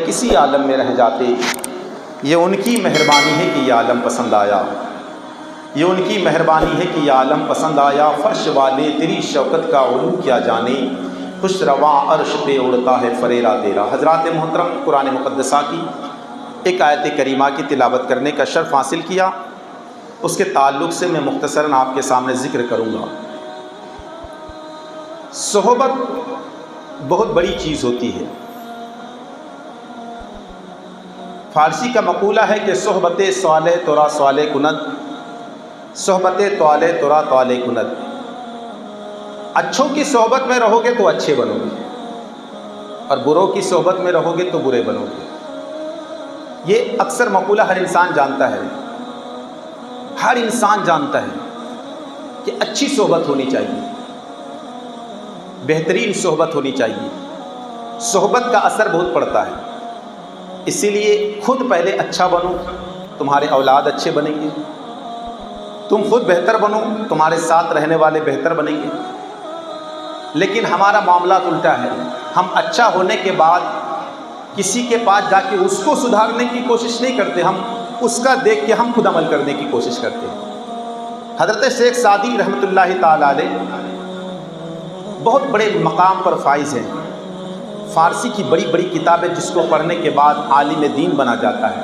کسی عالم میں رہ جاتے، یہ ان کی مہربانی ہے کہ یہ عالم پسند آیا، یہ ان کی مہربانی ہے کہ یہ عالم پسند آیا۔ فرش والے تیری شوکت کا علو کیا جانے، خوش رواں عرش پہ اڑتا ہے فریرا تیرا۔ حضرات محترم، قرآن مقدسہ کی ایک آیت کریمہ کی تلاوت کرنے کا شرف حاصل کیا، اس کے تعلق سے میں مختصراً آپ کے سامنے ذکر کروں گا۔ صحبت بہت بڑی چیز ہوتی ہے۔ فارسی کا مقولہ ہے کہ صحبت صالح ترا صالح کند، صحبت طالح ترا طالح کند۔ اچھوں کی صحبت میں رہو گے تو اچھے بنو گے، اور بروں کی صحبت میں رہو گے تو برے بنو گے۔ یہ اکثر مقولہ ہر انسان جانتا ہے، ہر انسان جانتا ہے کہ اچھی صحبت ہونی چاہیے، بہترین صحبت ہونی چاہیے۔ صحبت کا اثر بہت پڑتا ہے، اسی لیے خود پہلے اچھا بنو، تمہارے اولاد اچھے بنیں گے۔ تم خود بہتر بنو، تمہارے ساتھ رہنے والے بہتر بنیں گے۔ لیکن ہمارا معاملات الٹا ہے، ہم اچھا ہونے کے بعد کسی کے پاس جا کے اس کو سدھارنے کی کوشش نہیں کرتے، ہم اس کا دیکھ کے ہم خود عمل کرنے کی کوشش کرتے ہیں۔ حضرت شیخ سعدی رحمۃ اللہ تعالیٰ علیہ بہت بڑے مقام پر فائز ہیں، فارسی کی بڑی بڑی کتابیں جس کو پڑھنے کے بعد عالم دین بنا جاتا ہے۔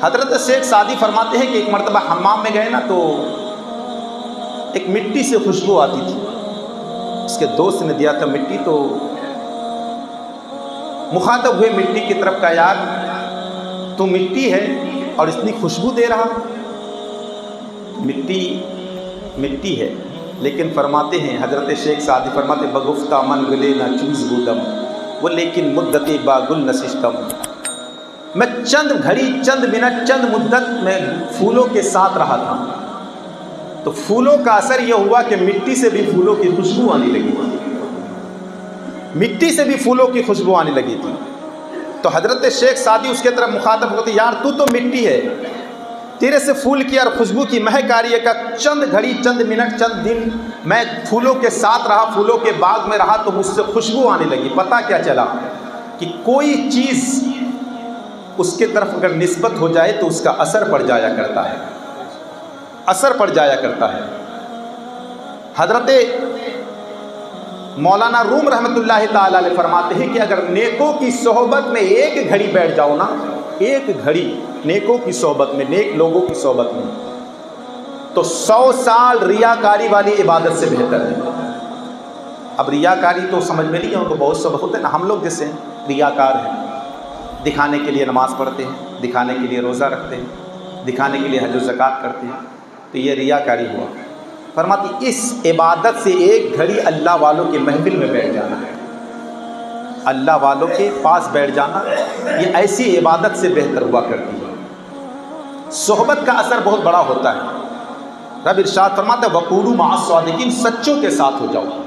حضرت شیخ سعدی فرماتے ہیں کہ ایک مرتبہ حمام میں گئے نا، تو ایک مٹی سے خوشبو آتی تھی، اس کے دوست نے دیا تھا مٹی، تو مخاطب ہوئے مٹی کی طرف کا، یار تو مٹی ہے اور اتنی خوشبو دے رہا۔ مٹی ہے، لیکن فرماتے ہیں حضرت شیخ سعدی فرماتے بگفتہ من گلے نہ چوز بودم وہ لیکن مدت با گل نشستم۔ میں چند گھڑی، چند منٹ، چند مدت میں پھولوں کے ساتھ رہا تھا، تو پھولوں کا اثر یہ ہوا کہ مٹی سے بھی پھولوں کی خوشبو آنے لگی تھی، مٹی سے بھی پھولوں کی خوشبو آنے لگی تھی۔ تو حضرت شیخ سعدی اس کے طرف مخاطب ہوتے، یار تو مٹی ہے، تیرے سے پھول کی اور خوشبو کی مہک آ رہی ہے، کہ چند گھڑی، چند منٹ، چند دن میں پھولوں کے ساتھ رہا، پھولوں کے باغ میں رہا، تو مجھ سے خوشبو آنے لگی۔ پتہ کیا چلا کہ کوئی چیز اس کے طرف اگر نسبت ہو جائے تو اس کا اثر پڑ جایا کرتا ہے، اثر پڑ جایا کرتا ہے۔ حضرت مولانا روم رحمۃ اللہ تعالیٰ علیہ فرماتے ہیں کہ اگر نیکوں کی صحبت میں ایک گھڑی بیٹھ جاؤ نا، ایک گھڑی نیکوں کی صحبت میں، نیک لوگوں کی صحبت میں، تو 100 سال ریاکاری والی عبادت سے بہتر ہے۔ اب ریاکاری تو سمجھ میں نہیں ہو تو بہت سب ہوتے ہیں نا، ہم لوگ جیسے ریاکار ہیں، دکھانے کے لیے نماز پڑھتے ہیں، دکھانے کے لیے روزہ رکھتے ہیں، دکھانے کے لیے حج و زکوٰۃ کرتے ہیں، تو یہ ریاکاری ہوا۔ فرماتی اس عبادت سے ایک گھڑی اللہ والوں کے محفل میں بیٹھ جانا ہے، اللہ والوں کے پاس بیٹھ جانا، یہ ایسی عبادت سے بہتر ہوا کرتی ہے۔ صحبت کا اثر بہت بڑا ہوتا ہے۔ رب ارشاد فرماتا ہے وَقُولُوا مَعَ الصَّادِقِينَ، سچوں کے ساتھ ہو جاؤ۔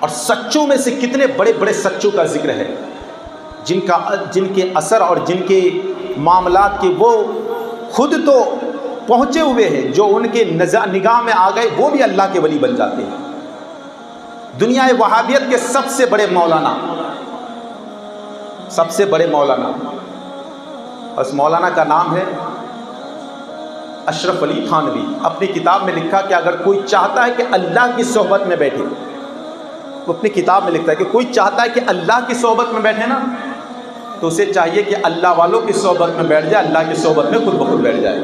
اور سچوں میں سے کتنے بڑے بڑے سچوں کا ذکر ہے، جن کے اثر اور جن کے معاملات کے وہ خود تو پہنچے ہوئے ہیں، جو ان کے نگاہ میں آ گئے وہ بھی اللہ کے ولی بن جاتے ہیں۔ دنیا وہابیت کے سب سے بڑے مولانا، سب سے بڑے مولانا، اس مولانا کا نام ہے اشرف علی تھانوی، اپنی کتاب میں لکھا کہ اگر کوئی چاہتا ہے کہ اللہ کی صحبت میں بیٹھے، وہ اپنی کتاب میں لکھتا ہے کہ کوئی چاہتا ہے کہ اللہ کی صحبت میں بیٹھے نا، تو اسے چاہیے کہ اللہ والوں کی صحبت میں بیٹھ جائے، اللہ کی صحبت میں خود بخود بیٹھ جائے۔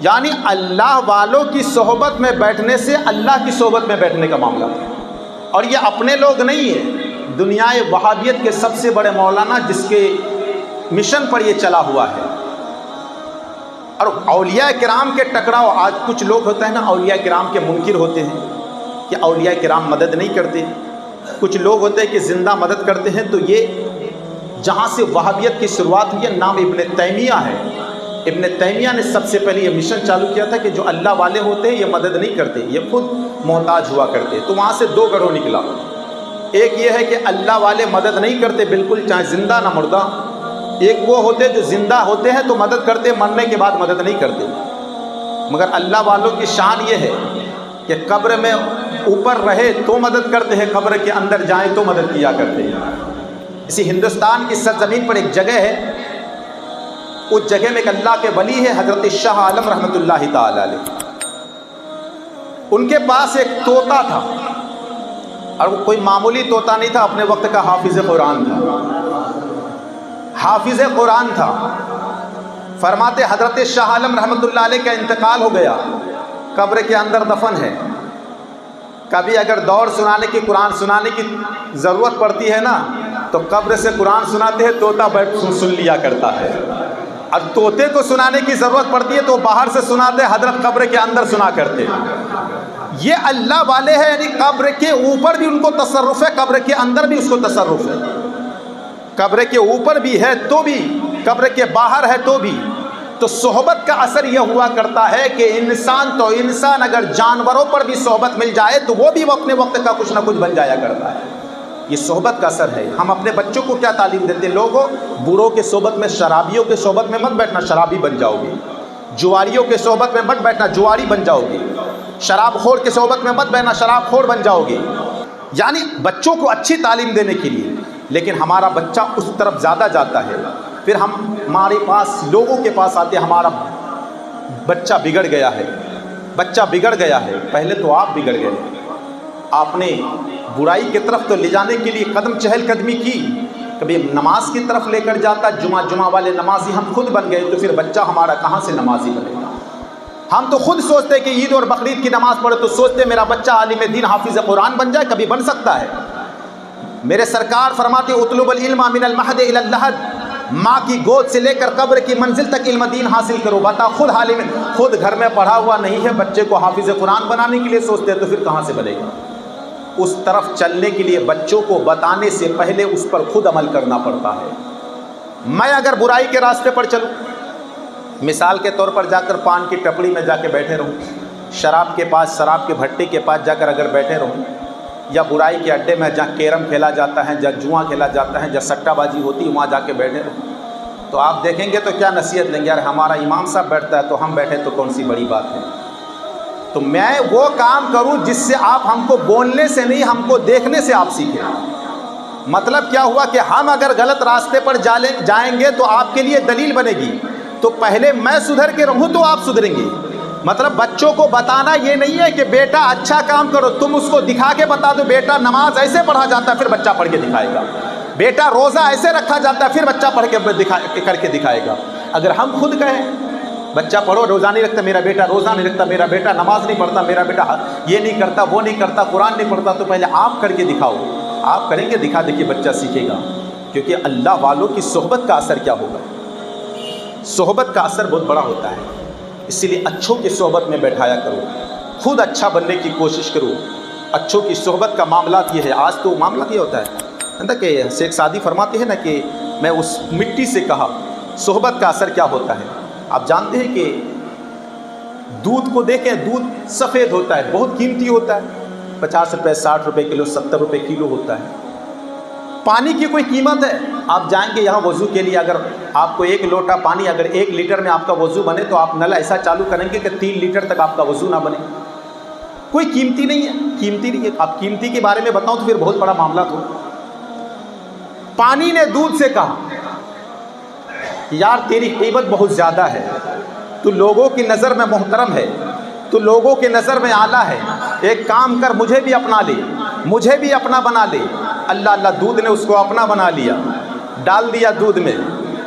یعنی اللہ والوں کی صحبت میں بیٹھنے سے اللہ کی صحبت میں بیٹھنے کا معاملہ ہے۔ اور یہ اپنے لوگ نہیں ہیں، دنیا وہابیت کے سب سے بڑے مولانا جس کے مشن پر یہ چلا ہوا ہے۔ اور اولیاء کرام کے ٹکراؤ، آج کچھ لوگ ہوتے ہیں نا اولیاء کرام کے منکر ہوتے ہیں کہ اولیاء کرام مدد نہیں کرتے، کچھ لوگ ہوتے ہیں کہ زندہ مدد کرتے ہیں۔ تو یہ جہاں سے وہابیت کی شروعات ہوئی ہے، نام ابن تیمیہ ہے، ابن تیمیہ نے سب سے پہلے یہ مشن چالو کیا تھا کہ جو اللہ والے ہوتے ہیں یہ مدد نہیں کرتے، یہ خود محتاج ہوا کرتے۔ تو وہاں سے 2 گروہ نکلا، ایک یہ ہے کہ اللہ والے مدد نہیں کرتے بالکل، چاہے زندہ نہ مردہ۔ ایک وہ ہوتے جو زندہ ہوتے ہیں تو مدد کرتے، مرنے کے بعد مدد نہیں کرتے۔ مگر اللہ والوں کی شان یہ ہے کہ قبر میں اوپر رہے تو مدد کرتے ہیں، قبر کے اندر جائیں تو مدد کیا کرتے ہیں۔ اسی ہندوستان کی سرزمین پر ایک جگہ ہے، اس جگہ میں ایک اللہ کے ولی ہے حضرت شاہ عالم رحمۃ اللہ تعالی علیہ۔ ان کے پاس ایک طوطا تھا، اور وہ کوئی معمولی طوطا نہیں تھا، اپنے وقت کا حافظ قرآن تھا، حافظ قرآن تھا۔ فرماتے حضرت شاہ عالم رحمۃ اللہ علیہ کا انتقال ہو گیا، قبر کے اندر دفن ہے۔ کبھی اگر دور سنانے کی، قرآن سنانے کی ضرورت پڑتی ہے نا، تو قبر سے قرآن سناتے ہیں، طوطا بیٹھ سن لیا کرتا ہے۔ اب طوطے کو سنانے کی ضرورت پڑتی ہے تو باہر سے سناتے، حضرت قبر کے اندر سنا کرتے۔ یہ اللہ والے ہیں، یعنی قبر کے اوپر بھی ان کو تصرف ہے، قبر کے اندر بھی اس کو تصرف ہے۔ قبر کے اوپر بھی ہے تو بھی، قبر کے باہر ہے تو بھی۔ تو صحبت کا اثر یہ ہوا کرتا ہے کہ انسان اگر جانوروں پر بھی صحبت مل جائے تو وہ بھی اپنے وقت کا کچھ نہ کچھ بن جایا کرتا ہے۔ یہ صحبت کا اثر ہے۔ ہم اپنے بچوں کو کیا تعلیم دیتے ہیں؟ لوگوں، بوڑھوں کے صحبت میں، شرابیوں کے صحبت میں مت بیٹھنا، شرابی بن جاؤ گے۔ جواریوں کے صحبت میں مت بیٹھنا، جواری بن جاؤ گے۔ شراب خور کے صحبت میں مت بیٹھنا، شراب خور بن جاؤ گے۔ یعنی بچوں کو اچھی تعلیم دینے کے لیے، لیکن ہمارا بچہ اس طرف زیادہ جاتا ہے۔ پھر ہمارے پاس، لوگوں کے پاس آتے، ہمارا بچہ بگڑ گیا ہے، بچہ بگڑ گیا ہے۔ پہلے تو آپ بگڑ گئے، آپ نے برائی کی طرف تو لے جانے کے لیے چہل قدمی کی، کبھی نماز کی طرف لے کر جاتا، جمعہ والے نمازی ہم خود بن گئے، تو پھر بچہ ہمارا کہاں سے نمازی بنے گا؟ ہم تو خود سوچتے کہ عید اور بقرعید کی نماز پڑھے تو سوچتے میرا بچہ عالم دین حافظ قرآن بن جائے، کبھی بن سکتا ہے؟ میرے سرکار فرماتے اطلب العلم من المہد الی اللحد، ماں کی گود سے لے کر قبر کی منزل تک علم دین حاصل کرو۔ بتا خود گھر میں پڑھا ہوا نہیں ہے، بچے کو حافظ قرآن بنانے کے لیے سوچتے ہیں، تو پھر کہاں سے بنے گا؟ اس طرف چلنے کے لیے بچوں کو بتانے سے پہلے اس پر خود عمل کرنا پڑتا ہے۔ میں اگر برائی کے راستے پر چلوں، مثال کے طور پر جا کر پان کی ٹپڑی میں جا کے بیٹھے رہوں، شراب کے پاس، شراب کے بھٹے کے پاس جا کر اگر بیٹھے رہوں، یا برائی کے اڈے میں جہاں کیرم کھیلا جاتا ہے، جہاں جوا کھیلا جاتا ہے، جہاں سٹہ بازی ہوتی ہے، وہاں جا کے بیٹھے رہوں، تو آپ دیکھیں گے تو کیا نصیحت لیں گے؟ یار ہمارا امام صاحب بیٹھتا ہے تو ہم بیٹھے تو کون سی بڑی بات ہے؟ تو میں وہ کام کروں جس سے آپ ہم کو بولنے سے نہیں، ہم کو دیکھنے سے آپ سیکھیں۔ مطلب کیا ہوا کہ ہم اگر غلط راستے پر جائیں گے تو آپ کے لیے دلیل بنے گی، تو پہلے میں سدھر کے رہوں تو آپ سدھریں گے۔ مطلب بچوں کو بتانا یہ نہیں ہے کہ بیٹا اچھا کام کرو، تم اس کو دکھا کے بتا دو، بیٹا نماز ایسے پڑھا جاتا ہے، پھر بچہ پڑھ کے دکھائے گا، بیٹا روزہ ایسے رکھا جاتا ہے، پھر بچہ پڑھ کے کر کے دکھائے گا۔ اگر ہم خود کہیں بچہ پڑھو، روزہ نہیں رکھتا میرا بیٹا، روزہ نہیں رکھتا میرا بیٹا، نماز نہیں پڑھتا میرا بیٹا، یہ نہیں کرتا وہ نہیں کرتا، قرآن نہیں پڑھتا، تو پہلے آپ کر کے دکھاؤ۔ آپ کریں گے، دکھا دے کے بچہ سیکھے گا۔ کیونکہ اللہ والوں کی صحبت کا اثر کیا ہوگا؟ صحبت کا اثر بہت بڑا ہوتا ہے، اسی لیے اچھوں کی صحبت میں بیٹھایا کرو، خود اچھا بننے کی کوشش کرو۔ اچھوں کی صحبت کا معاملات یہ ہے، آج تو معاملات یہ ہوتا ہے کہ شیخ سعدی فرماتے ہیں نا کہ میں اس مٹی سے کہا صحبت کا اثر کیا ہوتا ہے۔ آپ جانتے ہیں کہ دودھ کو دیکھیں، دودھ سفید ہوتا ہے، بہت قیمتی ہوتا ہے، 50 روپے 60 روپے کلو، 70 روپے کلو ہوتا ہے۔ پانی کی کوئی قیمت ہے؟ آپ جائیں گے یہاں وضو کے لیے، اگر آپ کو 1 لوٹا پانی، اگر 1 لیٹر میں آپ کا وضو بنے تو آپ نل ایسا چالو کریں گے کہ 3 لیٹر تک آپ کا وضو نہ بنے۔ کوئی قیمتی نہیں ہے، قیمتی نہیں ہے۔ آپ قیمتی کے بارے میں بتاؤں تو پھر بہت بڑا معاملہ ہو۔ پانی نے دودھ سے کہا یار تیری قیمت بہت زیادہ ہے، تو لوگوں کی نظر میں محترم ہے، تو لوگوں کی نظر میں اعلیٰ ہے، ایک کام کر مجھے بھی اپنا لے، مجھے بھی اپنا بنا لے۔ اللہ دودھ نے اس کو اپنا بنا لیا، ڈال دیا دودھ میں۔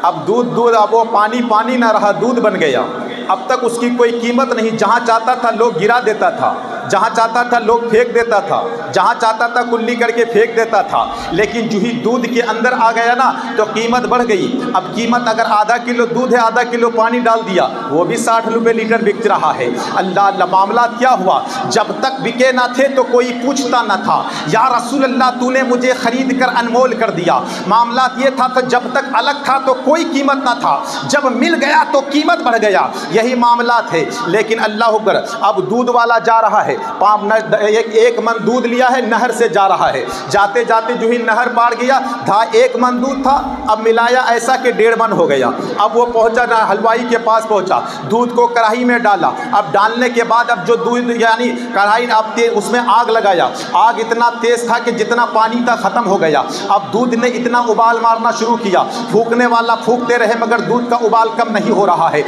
اب دودھ اب وہ پانی نہ رہا، دودھ بن گیا۔ اب تک اس کی کوئی قیمت نہیں، جہاں چاہتا تھا لوگ گرا دیتا تھا، جہاں چاہتا تھا لوگ پھینک دیتا تھا، جہاں چاہتا تھا کلی کر کے پھینک دیتا تھا۔ لیکن جو ہی دودھ کے اندر آ گیا نا تو قیمت بڑھ گئی۔ اب قیمت اگر آدھا کلو دودھ ہے، آدھا کلو پانی ڈال دیا، وہ بھی 60 روپے لیٹر بک رہا ہے۔ اللہ معاملات کیا ہوا؟ جب تک بکے نہ تھے تو کوئی پوچھتا نہ تھا، یا رسول اللہ تو نے مجھے خرید کر انمول کر دیا۔ معاملات یہ تھا کہ جب تک الگ تھا تو کوئی قیمت نہ تھا، جب مل گیا تو قیمت بڑھ گیا۔ یہی معاملات ہے۔ لیکن اللہ اکبر، اب دودھ والا جا رہا ہے، ایک من دودھ لیا ہے, نہر سے جا رہا ہے, جاتے جاتے جو ہی نہر پار گیا تھا, 1 من دودھ تھا, اب ملایا ایسا کہ 1.5 من ہو گیا. اب وہ پہنچا نہ حلوائی کے پاس پہنچا, دودھ کو کڑاہی میں ڈالا, اب ڈالنے کے بعد اب جو دودھ یعنی کڑاہی اب اس میں آگ لگایا, آگ اتنا تیز تھا کہ جتنا پانی تھا ختم ہو گیا. اب دودھ نے اتنا ابال مارنا شروع کیا, پھونکنے والا پھونکتے رہے مگر دودھ کا ابال کم نہیں ہو رہا ہے,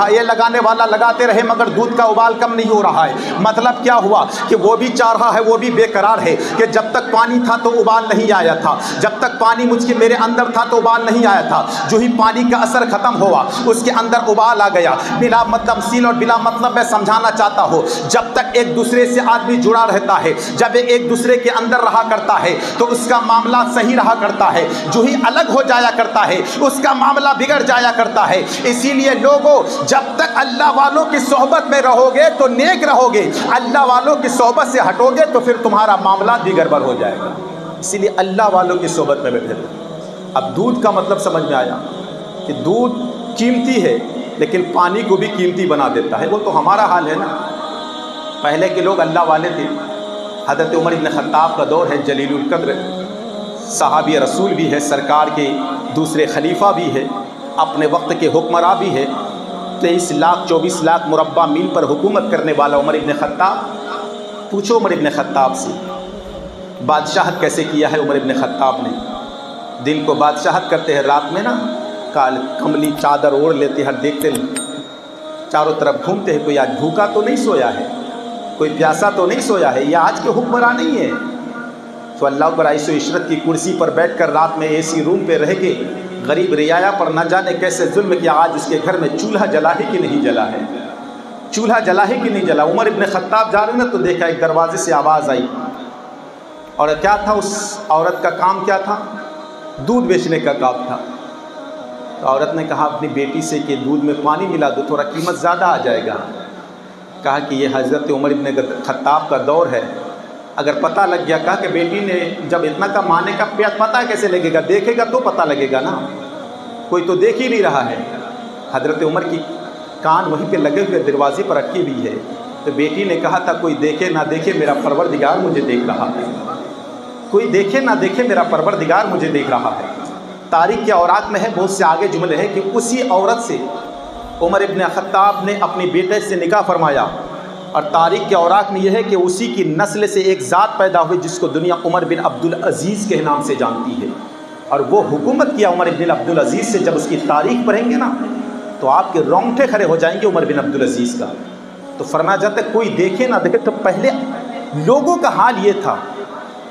یہ لگانے والا لگاتے رہے مگر دودھ کا ابال کم نہیں ہو رہا ہے. مطلب کیا ہوا کہ وہ بھی چاہ رہا ہے, وہ بھی بے قرار ہے کہ جب تک پانی تھا تو ابال نہیں آیا تھا, جب تک پانی میرے اندر تھا تو ابال نہیں آیا تھا. جو ہی پانی کا اثر ختم ہوا اس کے اندر ابال آ گیا. بلا تمثیل اور بلا مطلب میں سمجھانا چاہتا ہوں, جب تک ایک دوسرے سے آدمی جڑا رہتا ہے, جب ایک دوسرے کے اندر رہا کرتا ہے تو اس کا معاملہ صحیح رہا کرتا ہے. جو ہی الگ ہو جایا کرتا ہے اس کا معاملہ بگڑ جایا کرتا ہے. اسی لیے لوگوں, جب تک اللہ والوں کی صحبت میں رہو گے تو نیک رہو گے, اللہ والوں کی صحبت سے ہٹو گے تو پھر تمہارا معاملہ بھی گڑبڑ ہو جائے گا. اسی لیے اللہ والوں کی صحبت میں بیٹھے رہو. اب دودھ کا مطلب سمجھ میں آیا کہ دودھ قیمتی ہے لیکن پانی کو بھی قیمتی بنا دیتا ہے. وہ تو ہمارا حال ہے نا. پہلے کے لوگ اللہ والے تھے. حضرت عمر ابن خطاب کا دور ہے, جلیل القدر صحابی رسول بھی ہے, سرکار کے دوسرے خلیفہ بھی ہے, اپنے وقت کے حکمراں بھی ہے. 23 لاکھ 24 لاکھ مربع میل پر حکومت کرنے والا عمر ابن خطاب. پوچھو عمر ابن خطاب سے بادشاہت کیسے کیا ہے. عمر ابن خطاب نے دن کو بادشاہت کرتے ہیں, رات میں نا کملی چادر اوڑھ لیتے ہیں, دیکھتے چاروں طرف گھومتے ہیں, کوئی آج بھوکا تو نہیں سویا ہے, کوئی پیاسا تو نہیں سویا ہے, یہ آج کے حکمراں نہیں ہے. تو اللہ پر عیش و عشرت کی کرسی پر بیٹھ کر رات میں اے سی روم پہ رہ کے غریب رعایا پر نہ جانے کیسے ظلم کیا. آج اس کے گھر میں چولہا جلا ہے کہ نہیں جلا ہے, چولہا جلا ہے کہ نہیں جلا. عمر ابن خطاب جا رہے نا تو دیکھا ایک دروازے سے آواز آئی, اور کیا تھا اس عورت کا کام, کیا تھا, دودھ بیچنے کا کام تھا. تو عورت نے کہا اپنی بیٹی سے کہ دودھ میں پانی ملا دو, تھوڑا قیمت زیادہ آ جائے گا. کہا کہ یہ حضرت عمر ابن خطاب کا دور ہے, اگر پتہ لگ گیا. کہا کہ بیٹی نے جب اتنا کا مانے کا پتہ کیسے لگے گا, دیکھے گا تو پتہ لگے گا نا, کوئی تو دیکھ ہی نہیں رہا ہے. حضرت عمر کی کان وہیں پہ لگے ہوئے دروازے پر رکھی ہوئی ہے. تو بیٹی نے کہا تھا کوئی دیکھے نہ دیکھے میرا پروردگار مجھے دیکھ رہا ہے, کوئی دیکھے نہ دیکھے میرا پروردگار مجھے دیکھ رہا ہے. تاریخ کے اوراق میں ہے, بہت سے آگے جملے ہیں کہ اسی عورت سے عمر ابن خطاب نے اپنی بیٹے سے نکاح فرمایا. اور تاریخ کے اوراق میں یہ ہے کہ اسی کی نسل سے ایک ذات پیدا ہوئی جس کو دنیا عمر بن عبدالعزیز کے نام سے جانتی ہے. اور وہ حکومت کیا عمر بن عبدالعزیز سے. جب اس کی تاریخ پڑھیں گے نا تو آپ کے رونگٹے کھڑے ہو جائیں گے عمر بن عبدالعزیز کا. تو فرمایا جاتا ہے کوئی دیکھے نہ دیکھے. تو پہلے لوگوں کا حال یہ تھا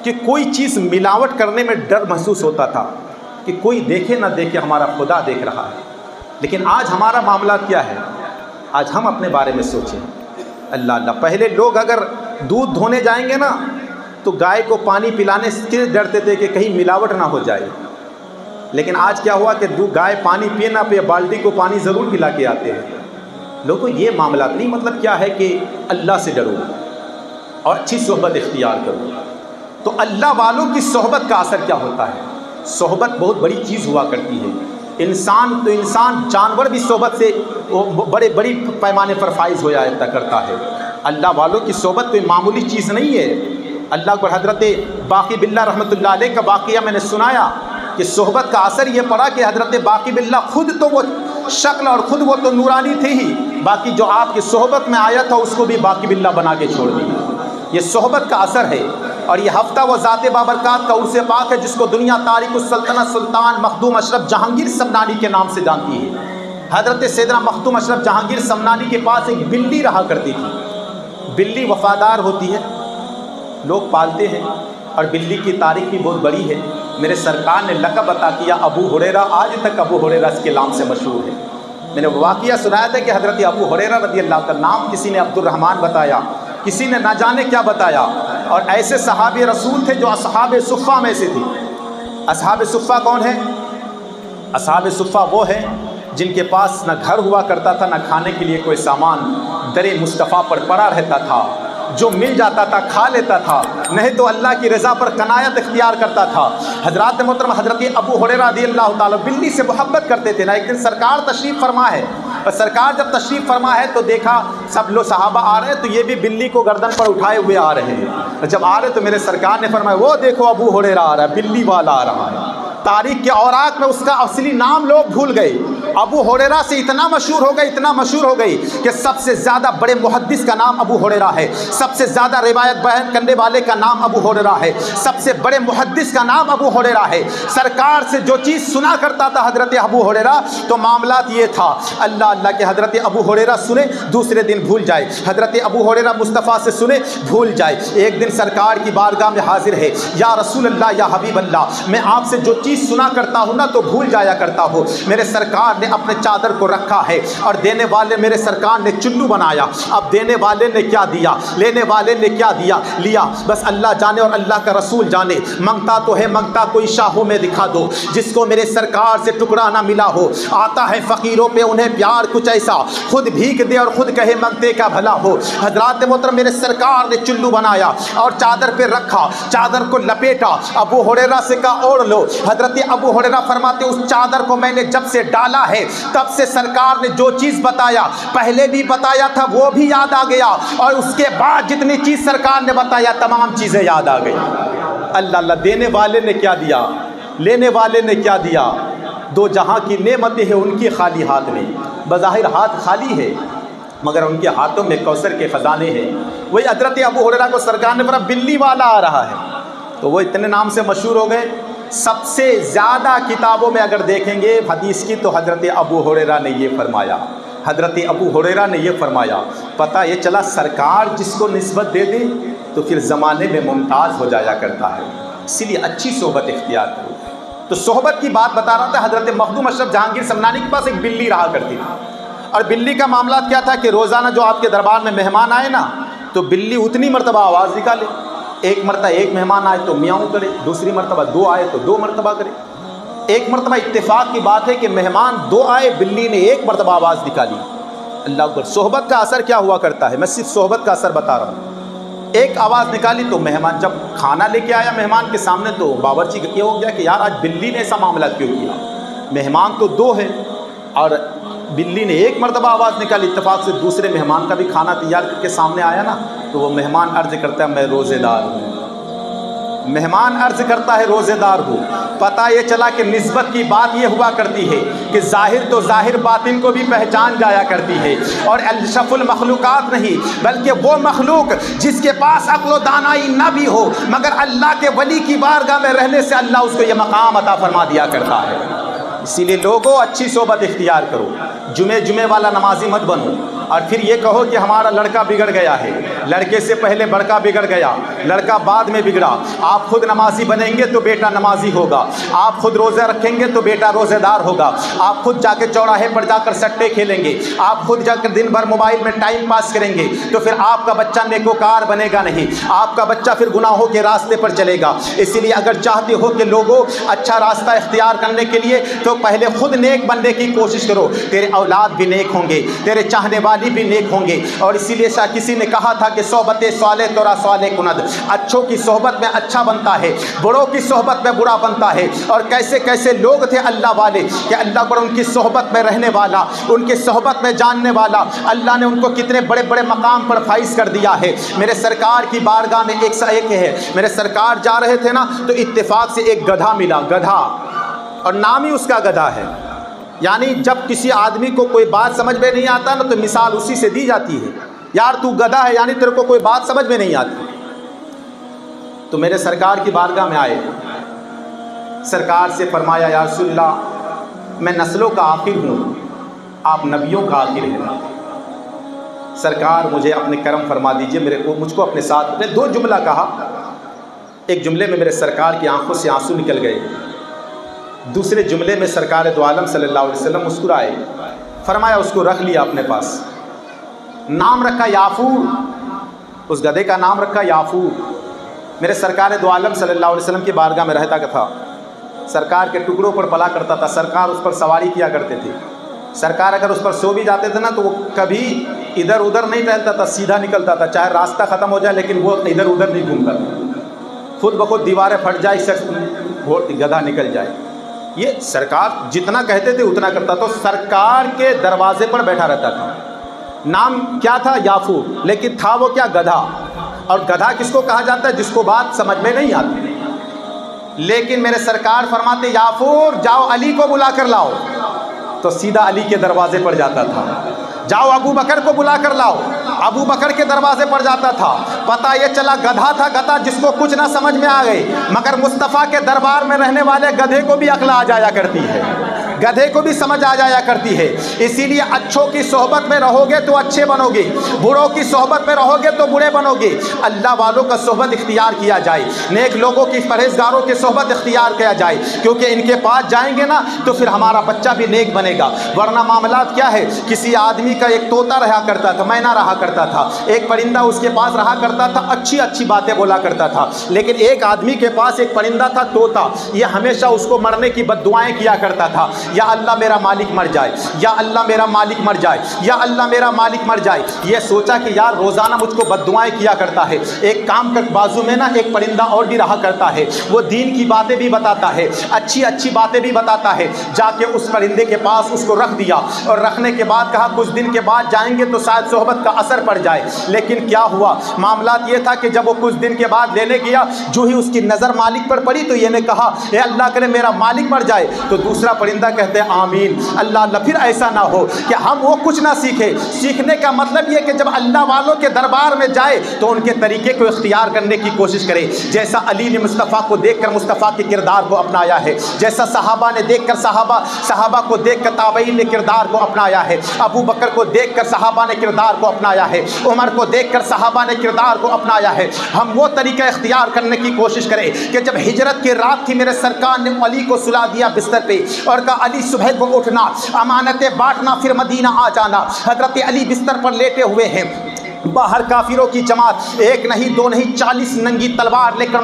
کہ کوئی چیز ملاوٹ کرنے میں ڈر محسوس ہوتا تھا کہ کوئی دیکھے نہ دیکھے, ہمارا خدا دیکھ رہا ہے. لیکن آج ہمارا معاملہ کیا ہے, آج ہم اپنے بارے میں سوچیں. اللہ اللہ, پہلے لوگ اگر دودھ دھونے جائیں گے نا تو گائے کو پانی پلانے سے ڈرتے تھے کہ کہیں ملاوٹ نہ ہو جائے. لیکن آج کیا ہوا کہ گائے پانی پیے نہ پیے, بالٹی کو پانی ضرور پلا کے آتے ہیں. لوگوں یہ معاملات نہیں. مطلب کیا ہے کہ اللہ سے ڈرو اور اچھی صحبت اختیار کرو. تو اللہ والوں کی صحبت کا اثر کیا ہوتا ہے. صحبت بہت بڑی چیز ہوا کرتی ہے. انسان جانور بھی صحبت سے بڑی پیمانے پر فائز ہو جاتا کرتا ہے. اللہ والوں کی صحبت کوئی معمولی چیز نہیں ہے. اللہ کو حضرت باقی باللہ رحمۃ اللہ علیہ کا واقعہ میں نے سنایا کہ صحبت کا اثر یہ پڑا کہ حضرت باقی باللہ خود تو وہ شکل اور خود وہ تو نورانی تھی ہی, باقی جو آپ کی صحبت میں آیا تھا اس کو بھی باقی باللہ بنا کے چھوڑ دیا. یہ صحبت کا اثر ہے. اور یہ ہفتہ وہ ذات بابرکات کا عرس پاک ہے جس کو دنیا تاریخ السلطنت سلطان مخدوم اشرف جہانگیر سمنانی کے نام سے جانتی ہے. حضرت سیدنا مخدوم اشرف جہانگیر سمنانی کے پاس ایک بلی رہا کرتی تھی. بلی وفادار ہوتی ہے, لوگ پالتے ہیں, اور بلی کی تاریخ بھی بہت بڑی ہے. میرے سرکار نے لقب عطا کیا ابو ہریرہ, آج تک ابو ہریرہ اس کے نام سے مشہور ہے. میں نے واقعہ سنایا تھا کہ حضرت ابو ہریرہ رضی اللہ کا نام کسی نے عبد الرحمن بتایا, کسی نے نہ جانے کیا بتایا. اور ایسے صحابی رسول تھے جو اصحاب صفہ میں سے تھے. اصحاب صفہ کون ہیں؟ اصحاب صفہ وہ ہیں جن کے پاس نہ گھر ہوا کرتا تھا, نہ کھانے کے لیے کوئی سامان در مصطفیٰ پر پڑا رہتا تھا, جو مل جاتا تھا کھا لیتا تھا, نہیں تو اللہ کی رضا پر قناعت اختیار کرتا تھا. حضرات محترم حضرت ابو ہریرہ رضی اللہ تعالیٰ بلی سے محبت کرتے تھے. نا ایک دن سرکار تشریف فرما ہے, اور سرکار جب تشریف فرما ہے تو دیکھا سب لوگ صحابہ آ رہے ہیں تو یہ بھی بلی کو گردن پر اٹھائے ہوئے آ رہے ہیں، اور جب آ رہے تو میرے سرکار نے فرمایا وہ دیکھو ابو ہریرہ آ رہا ہے، بلی والا آ رہا ہے۔ تاریخ کے اوراق میں اس کا اصلی نام لوگ بھول گئے، ابو ہریرہ سے اتنا مشہور ہو گئی، اتنا مشہور ہو گئی کہ سب سے زیادہ بڑے محدث کا نام ابو ہریرہ ہے، سب سے زیادہ روایت بیان کرنے والے کا نام ابو ہریرہ ہے، سب سے بڑے محدث کا نام ابو ہریرہ ہے۔ سرکار سے جو چیز سنا کرتا تھا حضرت ابو ہریرہ تو معاملات یہ تھا، اللہ کہ حضرت ابو ہریرہ سنے دوسرے دن بھول جائے، حضرت ابو ہریرہ مصطفیٰ سے سنے بھول جائے۔ ایک دن سرکار کی بارگاہ میں حاضر ہے، یا رسول اللہ، یا حبیب اللہ، میں آپ سے جو چیز سنا کرتا ہوں نا تو بھول جایا کرتا ہوں۔ میرے سرکار نے اپنے چادر کو رکھا ہے اور دینے والے میرے سرکار نے چلو بنایا، اب دینے والے نے کیا دیا، لینے والے نے کیا دیا لیا، بس اللہ جانے اور اللہ کا رسول جانے۔ منگتا تو ہے منگتا کوئی شاہوں میں دکھا دو، جس کو میرے سرکار سے ٹکڑا نہ ملا ہو، آتا ہے فقیروں پہ انہیں پیار کچھ ایسا، خود بھیک دے اور خود کہے منگتے کا بھلا ہو۔ حضرات محترم میرے سرکار نے چلو بنایا اور چادر پہ رکھا، چادر کو لپیٹا، ابو ہریرہ سے کہا اوڑھ لو۔ حضرت ابو ہریرہ فرماتے اس چادر کو میں نے جب سے ڈالا ہے تب سے سرکار نے جو چیز بتایا، پہلے بھی بتایا تھا وہ بھی یاد آ گیا، اور اس کے بعد جتنی چیز سرکار نے بتایا تمام چیزیں یاد آ گئی۔ اللہ دینے والے نے کیا دیا، لینے والے نے کیا دیا، دو جہاں کی نعمتیں ہیں ان کی خالی ہاتھ میں، بظاہر ہاتھ خالی ہے مگر ان کے ہاتھوں میں کوثر کے خزانے ہیں۔ وہی حضرت ابو ہریرہ کو سرکار نے فرمایا بلی والا آ رہا ہے، تو وہ اتنے نام سے مشہور ہو گئے۔ سب سے زیادہ کتابوں میں اگر دیکھیں گے حدیث کی تو حضرت ابو ہریرہ نے یہ فرمایا، حضرت ابو ہریرہ نے یہ فرمایا۔ پتہ یہ چلا سرکار جس کو نسبت دے دے تو پھر زمانے میں ممتاز ہو جایا کرتا ہے، اسی لیے اچھی صحبت اختیار کرو۔ تو صحبت کی بات بتا رہا تھا، حضرت مخدوم اشرف جہانگیر سمنانی کے پاس ایک بلی رہا کرتی تھی، اور بلی کا معاملات کیا تھا کہ روزانہ جو آپ کے دربار میں مہمان آئے نا تو بلی اتنی مرتبہ آواز نکالے، ایک مرتبہ ایک مہمان آئے تو میاؤں کرے، دوسری مرتبہ دو آئے تو دو مرتبہ کرے۔ ایک مرتبہ اتفاق کی بات ہے کہ مہمان دو آئے، بلی نے ایک مرتبہ آواز نکالی۔ اللہ اکبر، صحبت کا اثر کیا ہوا کرتا ہے، میں صرف صحبت کا اثر بتا رہا ہوں۔ ایک آواز نکالی تو مہمان جب کھانا لے کے آیا مہمان کے سامنے تو باورچی یہ ہو گیا کہ یار آج بلی نے ایسا معاملہ کیوں کیا، مہمان تو دو ہے اور بلی نے ایک مرتبہ آواز نکالی۔ اتفاق سے دوسرے مہمان کا بھی کھانا تیار کر کے سامنے آیا نا تو وہ مہمان عرض کرتا ہے میں روزے دار ہوں، مہمان عرض کرتا ہے روزے دار ہوں۔ پتہ یہ چلا کہ نسبت کی بات یہ ہوا کرتی ہے کہ ظاہر تو ظاہر باطن کو بھی پہچان جایا کرتی ہے، اور اشرف المخلوقات نہیں بلکہ وہ مخلوق جس کے پاس عقل و دانائی نہ بھی ہو مگر اللہ کے ولی کی بارگاہ میں رہنے سے اللہ اس کو یہ مقام عطا فرما دیا کرتا ہے۔ اسی لیے لوگوں اچھی صحبت اختیار کرو، جمعے والا نمازی مت بنو اور پھر یہ کہو کہ ہمارا لڑکا بگڑ گیا ہے، لڑکے سے پہلے بڑکا بگڑ گیا، لڑکا بعد میں بگڑا۔ آپ خود نمازی بنیں گے تو بیٹا نمازی ہوگا، آپ خود روزہ رکھیں گے تو بیٹا روزے دار ہوگا، آپ خود جا کے چوراہے پر جا کر سٹے کھیلیں گے، آپ خود جا کر دن بھر موبائل میں ٹائم پاس کریں گے تو پھر آپ کا بچہ نیکوکار بنے گا نہیں، آپ کا بچہ پھر گناہوں کے راستے پر چلے گا۔ اسی لیے اگر چاہتے ہو کہ لوگوں اچھا راستہ اختیار کرنے کے لیے تو پہلے خود نیک بننے کی کوشش کرو، تیرے اولاد بھی نیک ہوں گے، تیرے چاہنے والی بھی نیک ہوں گے۔ اور اسی لیے کسی نے کہا تھا کہ صحبت صالح تورا صالح کند، اچھوں کی صحبت میں اچھا بنتا ہے، بروں کی صحبت میں برا بنتا ہے۔ اور کیسے کیسے لوگ تھے اللہ والے کہ اللہ پر ان کی صحبت میں رہنے والا، ان کی صحبت میں جاننے والا، اللہ نے ان کو کتنے بڑے بڑے مقام پر فائز کر دیا ہے۔ میرے سرکار کی بارگاہ میں ایک سا ایک ہے، میرے سرکار جا رہے تھے نا تو اتفاق سے ایک گدھا ملا، گدھا، اور نام ہی اس کا گدھا ہے، یعنی جب کسی آدمی کو کوئی بات سمجھ میں نہیں آتا نا تو مثال اسی سے دی جاتی ہے، یار تو گدھا ہے یعنی تیرے کو کوئی بات سمجھ میں نہیں آتی۔ تو میرے سرکار کی بارگاہ میں آئے، سرکار سے فرمایا یا رسول اللہ میں نسلوں کا آخر ہوں، آپ نبیوں کا آخر ہیں، سرکار مجھے اپنے کرم فرما دیجئے، مجھ کو اپنے ساتھ۔ میں دو جملہ کہا، ایک جملے میں میرے سرکار کی آنکھوں سے آنسو نکل گئے، دوسرے جملے میں سرکار دو عالم صلی اللہ علیہ وسلم مسکرائے، فرمایا اس کو رکھ لیا اپنے پاس، نام رکھا یافور، اس گدھے کا نام رکھا یافور۔ میرے سرکار دو عالم صلی اللہ علیہ وسلم کی بارگاہ میں رہتا تھا، سرکار کے ٹکڑوں پر پلا کرتا تھا، سرکار اس پر سواری کیا کرتے تھے، سرکار اگر اس پر سو بھی جاتے تھے نا تو وہ کبھی ادھر ادھر نہیں ٹہلتا تھا، سیدھا نکلتا تھا، چاہے راستہ ختم ہو جائے لیکن وہ ادھر ادھر نہیں گھومتا تھا، خود بخود دیواریں پھٹ جائے، گدھا نکل جائے۔ یہ سرکار جتنا کہتے تھے اتنا کرتا، تو سرکار کے دروازے پر بیٹھا رہتا تھا۔ نام کیا تھا؟ یافور، لیکن تھا وہ کیا؟ گدھا۔ اور گدھا کس کو کہا جاتا ہے؟ جس کو بات سمجھ میں نہیں آتی۔ لیکن میرے سرکار فرماتے یافور جاؤ علی کو بلا کر لاؤ، تو سیدھا علی کے دروازے پر جاتا تھا۔ جاؤ ابو بکر کو بلا کر لاؤ، ابو بکر کے دروازے پر جاتا تھا۔ پتہ یہ چلا گدھا تھا، گدھا جس کو کچھ نہ سمجھ میں آ گئی، مگر مصطفیٰ کے دربار میں رہنے والے گدھے کو بھی عقل آ جایا کرتی ہے، گدھے کو بھی سمجھ آ جایا کرتی ہے۔ اسی لیے اچھوں کی صحبت میں رہو گے تو اچھے بنو گے، بروں کی صحبت میں رہو گے تو برے بنو گے۔ اللہ والوں کا صحبت اختیار کیا جائے، نیک لوگوں کی، پرہیزگاروں کی صحبت اختیار کیا جائے، کیونکہ ان کے پاس جائیں گے نا تو پھر ہمارا بچہ بھی نیک بنے گا۔ ورنہ معاملات کیا ہے، کسی آدمی کا ایک طوطا رہا کرتا تھا، مینا رہا کرتا تھا، ایک پرندہ اس کے پاس رہا کرتا تھا، اچھی اچھی باتیں بولا کرتا تھا، لیکن ایک آدمی کے پاس ایک پرندہ تھا طوطا، یہ ہمیشہ اس کو مرنے کی بد دعائیں کیا کرتا تھا، یا اللہ میرا مالک مر جائے، یا اللہ میرا مالک مر جائے، یا اللہ میرا مالک مر جائے۔ یہ سوچا کہ یار روزانہ مجھ کو بد دعائیں کیا کرتا ہے، ایک کام کر، بازو میں نا ایک پرندہ اور بھی رہا کرتا ہے، وہ دین کی باتیں بھی بتاتا ہے، اچھی اچھی باتیں بھی بتاتا ہے۔ جا کے اس پرندے کے پاس اس کو رکھ دیا، اور رکھنے کے بعد کہا کچھ دن کے بعد جائیں گے تو شاید صحبت کا اثر پڑ جائے۔ لیکن کیا ہوا، معاملات یہ تھا کہ جب وہ کچھ دن کے بعد لینے گیا، جو ہی اس کی نظر مالک پر پڑی تو یہ نے کہا اے اللہ کرے میرا مالک مر جائے، تو دوسرا پرندہ کہتے ہیں آمین، اللہ اللہ پھر ایسا نہ ہو کہ ہم وہ کچھ نہ سیکھیں۔ سیکھنے کا مطلب یہ کہ جب اللہ والوں کے دربار میں جائے تو ان کے طریقے کو اختیار کرنے کی کوشش کرے، جیسا علی نے مصطفیٰ کو دیکھ کر مصطفیٰ کے کردار کو اپنایا ہے، جیسا صحابہ نے دیکھ کر صحابہ کو دیکھ کر تابعین نے کردار کو اپنایا ہے، ابو بکر کو دیکھ کر صحابہ نے کردار کو اپنایا ہے، عمر کو دیکھ کر صحابہ نے کردار کو اپنایا ہے۔ ہم وہ طریقہ اختیار کرنے کی کوشش کریں کہ جب ہجرت کی رات تھی، میرے سرکار نے علی کو سلا دیا بستر پہ اور کہا علی صبح کو اٹھنا، امانتیں بانٹنا، پھر مدینہ آ جانا۔ حضرت علی بستر پر لیٹے ہوئے ہیں، باہر کافروں کی جماعت ایک نہیں دو نہیں 40 ننگی تلوار لے کر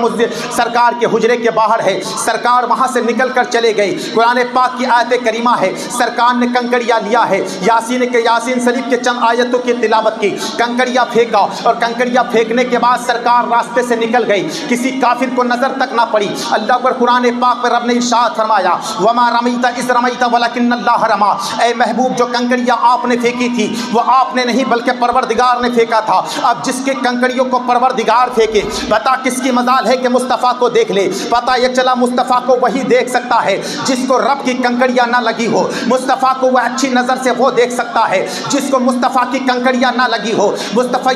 سرکار کے حجرے کے باہر ہے۔ سرکار وہاں سے نکل کر چلے گئے، قرآن پاک کی آیت کریمہ ہے، سرکار نے کنکڑیا لیا ہے، یاسین شریف کے چند آیتوں کی تلاوت کی، کنکڑیا پھینکا، اور کنکڑیا پھینکنے کے بعد سرکار راستے سے نکل گئی، کسی کافر کو نظر تک نہ پڑی۔ اللہ پر قرآن پاک پر رب نے ارشاد فرمایا وما رمیت اذ رمیت ولکن اللہ رما، اے محبوب جو کنکڑیا آپ نے پھینکی تھی وہ آپ نے نہیں بلکہ پروردگار نے پھینکا تھا۔ اب جس کے کنکڑیوں کو پروردگار پھینکے، پتا کس کی مجال ہے کہ مصطفیٰ کو دیکھ لے، پتا یہ چلا مصطفیٰ کو وہی دیکھ سکتا ہے جس کو رب کی کنکڑیاں نہ لگی ہو، مصطفیٰ کو وہ اچھی نظر سے وہ دیکھ سکتا ہے جس کو مصطفیٰ کی کنکڑیاں نہ لگی ہو۔ مصطفیٰ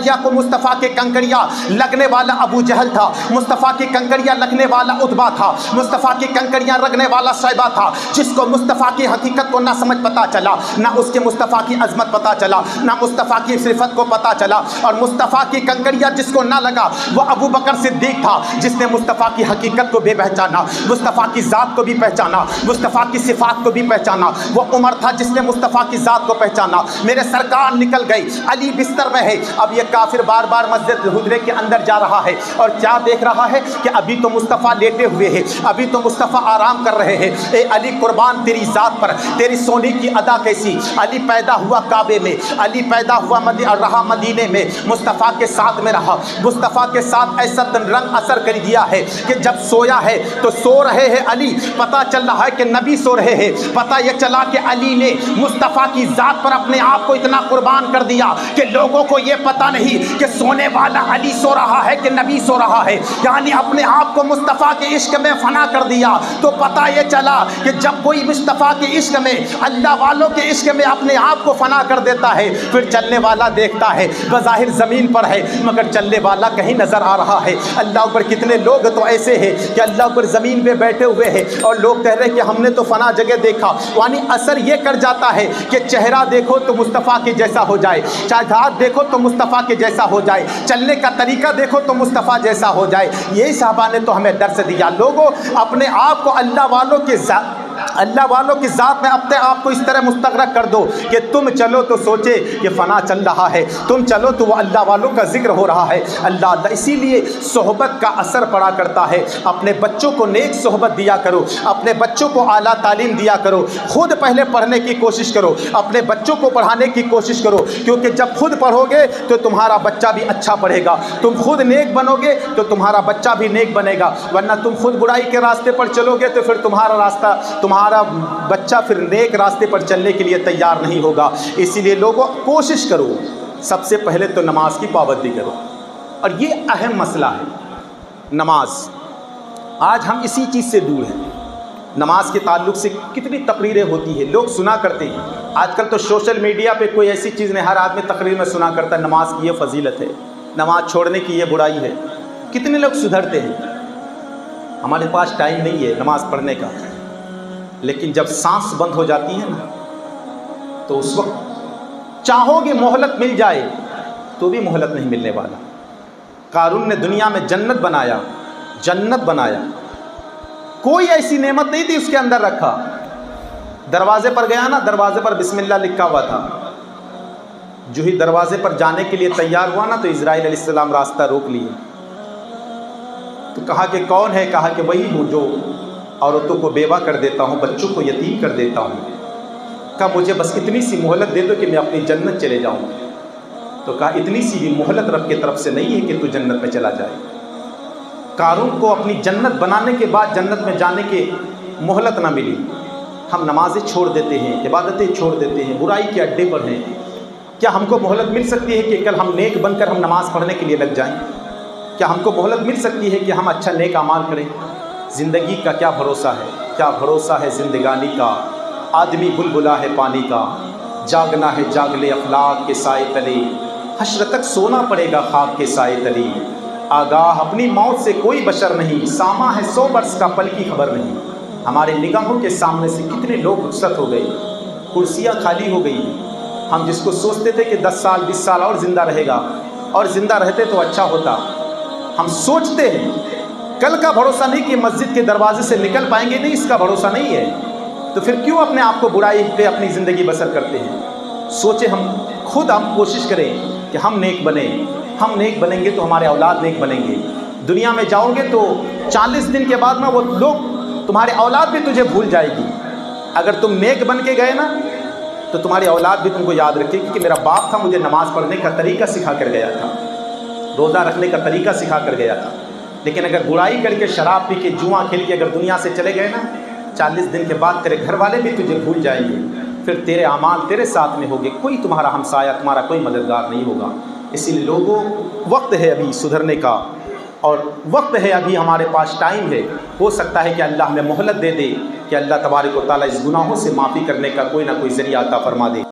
کی کنکڑیاں لگنے والا ابو جہل تھا، مصطفیٰ کی کنکڑیاں لگنے والا عتبہ تھا، مصطفیٰ کی کنکڑیاں لگنے والا شیبہ تھا، جس کو مصطفیٰ کی حقیقت کو نہ سمجھ پتا چلا، نہ اس کے مصطفیٰ کی عظمت پتا چلا، نہ مصطفیٰ کی صفت کو پتا چلا۔ اور مصطفیٰ کی کنکڑیاں جس کو نہ لگا وہ ابو بکر صدیق تھا، جس نے مصطفیٰ کی حقیقت کو بھی پہچانا، مصطفیٰ کی ذات کو بھی پہچانا، مصطفیٰ کی صفات کو بھی پہچانا۔ وہ عمر تھا جس نے مصطفیٰ کی ذات کو پہچانا۔ میرے سرکار نکل گئی، علی بستر میں ہے، اب یہ کافر بار بار مسجد حجرے کے اندر جا رہا ہے اور کیا دیکھ رہا ہے کہ ابھی تو مصطفیٰ لیٹے ہوئے ہیں، ابھی تو مصطفیٰ آرام کر رہے ہیں۔ اے علی قربان تیری ذات پر، تیری سونے کی ادا کیسی۔ علی پیدا ہوا کعبے میں، علی پیدا ہوا رہا مدینے میں، مصطفیٰ کے ساتھ میں رہا، مصطفیٰ کے ساتھ ایسا رنگ اثر کر دیا ہے کہ جب سویا ہے تو سو رہے ہیں علی، پتہ چل رہا ہے کہ نبی سو رہے ہیں، پتہ یہ چلا کہ علی نے مصطفیٰ کی ذات پر اپنے آپ کو اتنا قربان کر دیا کہ لوگوں کو یہ پتہ نہیں کہ سونے والا علی سو رہا ہے کہ نبی سو رہا ہے، یعنی اپنے آپ کو مصطفیٰ کے عشق میں فنا کر دیا۔ تو پتہ یہ چلا کہ جب کوئی مصطفیٰ کے عشق میں، اللہ والوں کے عشق میں اپنے آپ کو فنا کر دیتا ہے، پھر چلنے والا دیکھتا ہے بظاہر زمین پر ہے مگر چلنے والا کہیں نظر آ رہا ہے۔ اللہ پر کتنے لوگ تو ایسے ہیں کہ اللہ پر زمین پہ بیٹھے ہوئے ہیں اور لوگ کہہ رہے ہیں کہ ہم نے تو فنا جگہ دیکھا، یعنی اثر یہ کر جاتا ہے کہ چہرہ دیکھو تو مصطفیٰ کے جیسا ہو جائے، چاہے ہاتھ دیکھو تو مصطفیٰ کے جیسا ہو جائے، چلنے کا طریقہ دیکھو تو مصطفیٰ جیسا ہو جائے۔ یہی صحابہ نے تو ہمیں درس دیا، لوگوں اپنے آپ کو اللہ والوں کی ذات میں اپنے آپ کو اس طرح مستغرق کر دو کہ تم چلو تو سوچے کہ فنا چل رہا ہے، تم چلو تو وہ اللہ والوں کا ذکر ہو رہا ہے، اللہ۔ اسی لیے صحبت کا اثر پڑا کرتا ہے۔ اپنے بچوں کو نیک صحبت دیا کرو، اپنے بچوں کو اعلیٰ تعلیم دیا کرو، خود پہلے پڑھنے کی کوشش کرو، اپنے بچوں کو پڑھانے کی کوشش کرو، کیونکہ جب خود پڑھو گے تو تمہارا بچہ بھی اچھا پڑھے گا، تم خود نیک بنو گے تو تمہارا بچہ بھی نیک بنے گا، ورنہ تم خود برائی کے راستے پر چلو گے تو پھر تمہارا راستہ تمہارا بچہ پھر نیک راستے پر چلنے کے لیے تیار نہیں ہوگا۔ اسی لیے لوگوں کوشش کرو، سب سے پہلے تو نماز کی پابندی کرو، اور یہ اہم مسئلہ ہے نماز۔ آج ہم اسی چیز سے دور ہیں۔ نماز کے تعلق سے کتنی تقریریں ہوتی ہیں، لوگ سنا کرتے ہیں۔ آج کل تو سوشل میڈیا پہ کوئی ایسی چیز نہیں، ہر آدمی تقریر میں سنا کرتا ہے نماز کی یہ فضیلت ہے، نماز چھوڑنے کی یہ برائی ہے۔ کتنے لوگ سدھرتے ہیں؟ ہمارے پاس ٹائم نہیں ہے نماز پڑھنے کا، لیکن جب سانس بند ہو جاتی ہے نا، تو اس وقت چاہو گے مہلت مل جائے تو بھی مہلت نہیں ملنے والا۔ قارون نے دنیا میں جنت بنایا، کوئی ایسی نعمت نہیں تھی اس کے اندر رکھا۔ دروازے پر گیا نا، دروازے پر بسم اللہ لکھا ہوا تھا۔ جو ہی دروازے پر جانے کے لیے تیار ہوا نا، تو اسرائیل علیہ السلام راستہ روک لیے۔ تو کہا کہ کون ہے؟ کہا کہ وہی ہوں جو عورتوں کو بیوہ کر دیتا ہوں، بچوں کو یتیم کر دیتا ہوں۔ کہا مجھے بس اتنی سی مہلت دے دو کہ میں اپنی جنت چلے جاؤں۔ تو کہا اتنی سی بھی مہلت رب کی طرف سے نہیں ہے کہ تو جنت میں چلا جائے۔ قارون کو اپنی جنت بنانے کے بعد جنت میں جانے کے مہلت نہ ملی۔ ہم نمازیں چھوڑ دیتے ہیں، عبادتیں چھوڑ دیتے ہیں، برائی کے اڈے پر ہیں۔ کیا ہم کو مہلت مل سکتی ہے کہ کل ہم نیک بن کر ہم نماز پڑھنے کے لیے لگ جائیں؟ کیا ہم کو مہلت مل سکتی ہے کہ ہم اچھا نیک اعمال کریں؟ زندگی کا کیا بھروسہ ہے؟ کیا بھروسہ ہے زندگانی کا؟ آدمی بلبلا ہے پانی کا، جاگنا ہے جاگ لے افلاک کے سائے تلے، حشر تک سونا پڑے گا خاک کے سائے تلے۔ آگاہ اپنی موت سے کوئی بشر نہیں، ساماں ہے 100 برس کا پل کی خبر نہیں۔ ہمارے نگاہوں کے سامنے سے کتنے لوگ رخصت ہو گئے، کرسیاں خالی ہو گئی۔ ہم جس کو سوچتے تھے کہ 10 سال 20 سال اور زندہ رہے گا، اور زندہ رہتے تو اچھا ہوتا، ہم سوچتے ہیں۔ کل کا بھروسہ نہیں کہ مسجد کے دروازے سے نکل پائیں گے، نہیں، اس کا بھروسہ نہیں ہے۔ تو پھر کیوں اپنے آپ کو برائی پہ اپنی زندگی بسر کرتے ہیں؟ سوچیں، ہم کوشش کریں کہ ہم نیک بنیں۔ ہم نیک بنیں گے تو ہمارے اولاد نیک بنیں گے۔ دنیا میں جاؤ گے تو 40 دن کے بعد میں وہ لوگ، تمہاری اولاد بھی تجھے بھول جائے گی۔ اگر تم نیک بن کے گئے نا، تو تمہاری اولاد بھی تم کو یاد رکھے گی کہ میرا باپ تھا، مجھے نماز پڑھنے کا طریقہ سکھا کر گیا تھا، روزہ رکھنے کا طریقہ سکھا کر گیا تھا۔ لیکن اگر برائی کر کے، شراب پی کے، جوا کھیل کے اگر دنیا سے چلے گئے نا، 40 دن کے بعد تیرے گھر والے بھی تجھے بھول جائیں گے۔ پھر تیرے اعمال تیرے ساتھ میں ہوگے، کوئی تمہارا ہمسایہ، تمہارا کوئی مددگار نہیں ہوگا۔ اسی لیے لوگوں، وقت ہے ابھی سدھرنے کا، اور وقت ہے ابھی، ہمارے پاس ٹائم ہے۔ ہو سکتا ہے کہ اللہ ہمیں مہلت دے دے، کہ اللہ تبارک و تعالیٰ اس گناہوں سے معافی کرنے کا کوئی نہ کوئی ذریعہ عطا فرما دے۔